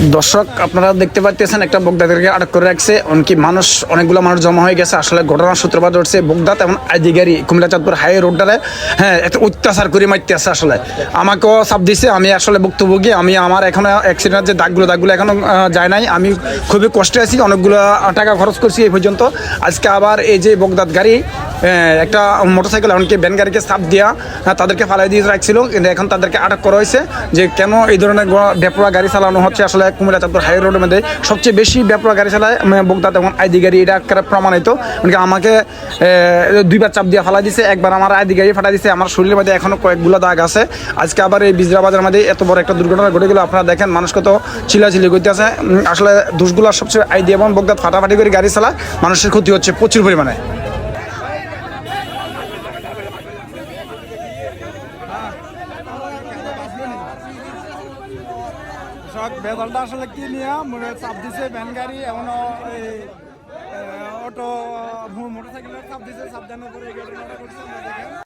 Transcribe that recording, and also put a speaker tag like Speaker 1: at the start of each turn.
Speaker 1: দর্শক আপনারা দেখতে পাচ্ছেন একটা বগদাদেরকে আটক করে রাখছে। অনেক মানুষ অনেকগুলো মানুষ জমা হয়ে গেছে। আসলে ঘটনার সূত্রপাত হচ্ছে বগদাদ এবং আইদিগারি কুমিল্লা চাঁদপুর হাই রোডটারে এত অত্যাচার করে মারতে আছে। আসলে আমাকেও চাপ দিছে, আমি আসলে ভুক্তভোগী। আমি আমার এখনো অ্যাক্সিডেন্টের যে দাগগুলো এখনো যায় নাই। আমি খুবই কষ্টে আছি, অনেকগুলো টাকা খরচ করছি এই পর্যন্ত। আজকে আবার এই যে বগদাদ গাড়ি একটা মোটরসাইকেল এমনকি ভ্যান গাড়িকে চাপ দিয়া তাদেরকে ফালাই দিয়ে রাখছিল, কিন্তু এখন তাদেরকে আটক করা হয়েছে। যে কেন এই ধরনের বেপরোয়া গাড়ি চালানো হচ্ছে, আসলে কুমিল্লা চাঁদপুর হাই রোডের মধ্যে সবচেয়ে বেশি বেপরোয়া গাড়ি চালায় বগদাদ এবং আইডি গাড়ি, এটা একটা প্রমাণিত। মানে আমাকে দুইবার চাপ দিয়ে ফালাই দিছে, একবার আমার আইডি গাড়ি ফাটাই দিছে। আমার শরীরের মধ্যে এখনো কয়েকগুলো দাগ আছে। আজকে আবার এই বিজরাবাজারের মধ্যে এত বড় একটা দুর্ঘটনা ঘটে গেল। আপনারা দেখেন মানুষ কত চিল্লাচিল্লি করতে আছে। আসলে দোষগুলো সবচেয়ে আইডি এবং বগদাদ ফাটাফাটি করে গাড়ি চালায়, মানুষের ক্ষতি হচ্ছে প্রচুর পরিমাণে। বেদলটা আসলে কি নিয়ে মনে চাপ দিছে ভ্যান গাড়ি, এমনও অটো মোটরসাইকেলের চাপ দিছে, চাপ দেওয়ার পরে এই ঘটনাটা ঘটছে।